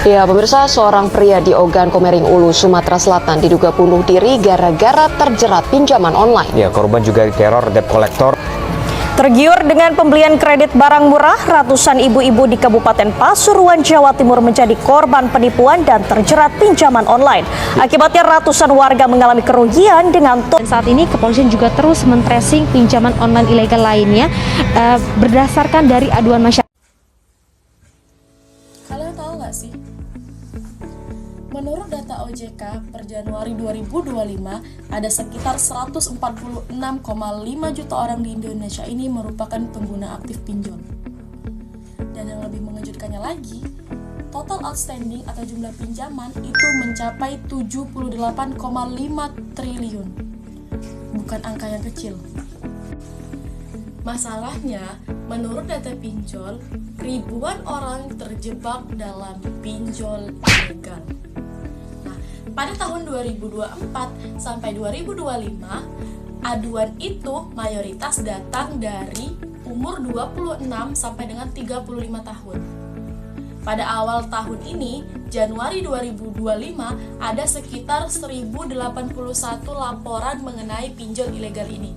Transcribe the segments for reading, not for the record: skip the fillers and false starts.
Ya, pemirsa, seorang pria di Ogan, Komering Ulu, Sumatera Selatan diduga bunuh diri gara-gara terjerat pinjaman online. Ya, korban juga diteror debt collector. Tergiur dengan pembelian kredit barang murah, ratusan ibu-ibu di Kabupaten Pasuruan, Jawa Timur menjadi korban penipuan dan terjerat pinjaman online. Akibatnya ratusan warga mengalami kerugian dengan Dan saat ini kepolisian juga terus men-tracing pinjaman online ilegal lainnya berdasarkan dari aduan masyarakat. Kalian tahu nggak sih? Menurut data OJK, per Januari 2025, ada sekitar 146,5 juta orang di Indonesia ini merupakan pengguna aktif pinjol. Dan yang lebih mengejutkannya lagi, total outstanding atau jumlah pinjaman itu mencapai 78,5 triliun. Bukan angka yang kecil. Masalahnya, menurut data pinjol, ribuan orang terjebak dalam pinjol ilegal. Pada tahun 2024 sampai 2025, aduan itu mayoritas datang dari umur 26 sampai dengan 35 tahun. Pada awal tahun ini, Januari 2025, ada sekitar 1081 laporan mengenai pinjol ilegal ini.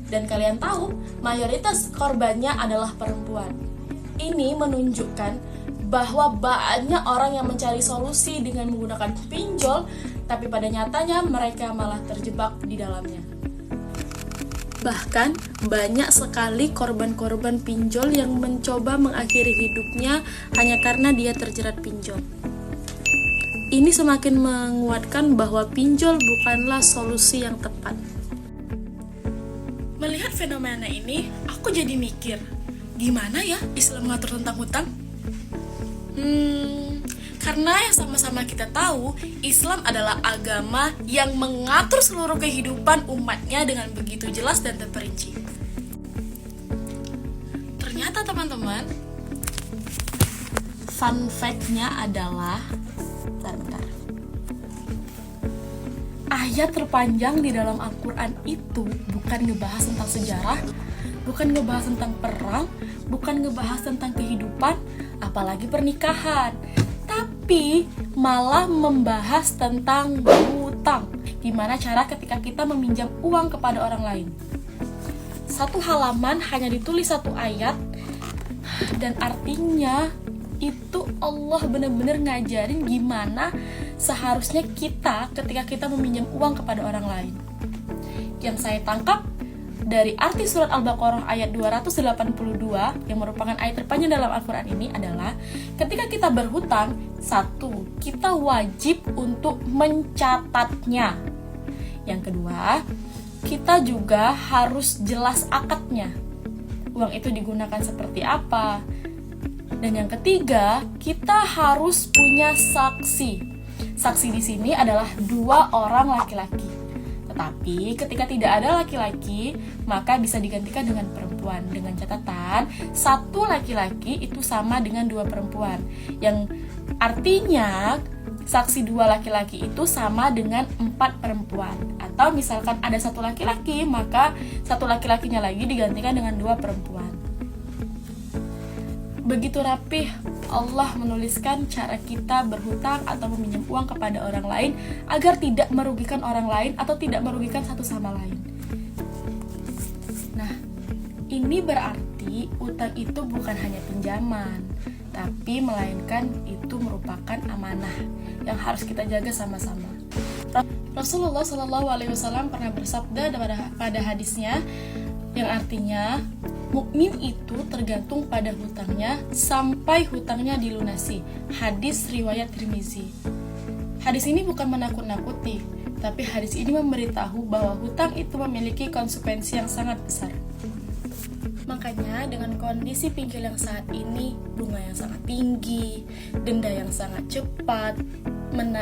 Dan kalian tahu, mayoritas korbannya adalah perempuan. Ini menunjukkan bahwa banyak orang yang mencari solusi dengan menggunakan pinjol, tapi pada nyatanya mereka malah terjebak di dalamnya. Bahkan banyak sekali korban-korban pinjol yang mencoba mengakhiri hidupnya hanya karena dia terjerat pinjol. Ini semakin menguatkan bahwa pinjol bukanlah solusi yang tepat. Melihat fenomena ini, aku jadi mikir, gimana ya Islam mengatur tentang hutang? Karena yang sama-sama kita tahu, Islam adalah agama yang mengatur seluruh kehidupan umatnya dengan begitu jelas dan terperinci. Ternyata teman-teman, fun fact-nya adalah bentar. Ayat terpanjang di dalam Al-Quran itu bukan ngebahas tentang sejarah, bukan ngebahas tentang perang, bukan ngebahas tentang kehidupan, apalagi pernikahan, tapi malah membahas tentang hutang. Gimana cara ketika kita meminjam uang kepada orang lain. Satu halaman hanya ditulis satu ayat, dan artinya itu Allah benar-benar ngajarin gimana seharusnya kita ketika kita meminjam uang kepada orang lain. Yang saya tangkap dari arti surat Al-Baqarah ayat 282 yang merupakan ayat terpanjang dalam Al-Quran ini adalah ketika kita berhutang, satu, kita wajib untuk mencatatnya. Yang kedua, kita juga harus jelas akadnya. Uang itu digunakan seperti apa. Dan yang ketiga, kita harus punya saksi. Saksi di sini adalah 2 orang laki-laki. Tetapi ketika tidak ada laki-laki, maka bisa digantikan dengan perempuan. Dengan catatan, 1 laki-laki itu sama dengan 2 perempuan. Yang artinya, saksi 2 laki-laki itu sama dengan 4 perempuan. Atau misalkan ada 1 laki-laki, maka 1 laki-lakinya lagi digantikan dengan 2 perempuan. Begitu rapih Allah menuliskan cara kita berhutang atau meminjam uang kepada orang lain agar tidak merugikan orang lain atau tidak merugikan satu sama lain. Nah, ini berarti utang itu bukan hanya pinjaman, tapi melainkan itu merupakan amanah yang harus kita jaga sama-sama. Rasulullah SAW pernah bersabda pada hadisnya yang artinya mukmin itu tergantung pada hutangnya sampai hutangnya dilunasi. Hadis riwayat Tirmizi. Hadis ini bukan menakut-nakuti, tapi hadis ini memberitahu bahwa hutang itu memiliki konsekuensi yang sangat besar. Makanya dengan kondisi pinjol yang saat ini, bunga yang sangat tinggi, denda yang sangat cepat,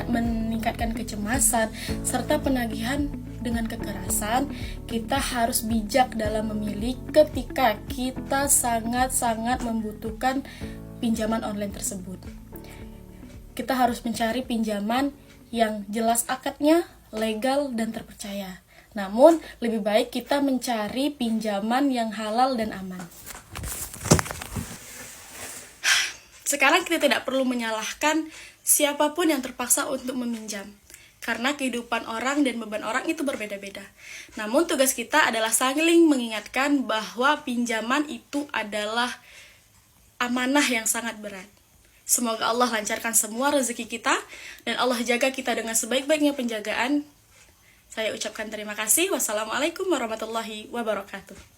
meningkatkan kecemasan, serta penagihan dengan kekerasan, kita harus bijak dalam memilih ketika kita sangat-sangat membutuhkan pinjaman online tersebut. Kita harus mencari pinjaman yang jelas akadnya, legal, dan terpercaya. Namun, lebih baik kita mencari pinjaman yang halal dan aman. Sekarang kita tidak perlu menyalahkan siapapun yang terpaksa untuk meminjam. Karena kehidupan orang dan beban orang itu berbeda-beda. Namun tugas kita adalah saling mengingatkan bahwa pinjaman itu adalah amanah yang sangat berat. Semoga Allah lancarkan semua rezeki kita dan Allah jaga kita dengan sebaik-baiknya penjagaan. Saya ucapkan terima kasih. Wassalamualaikum warahmatullahi wabarakatuh.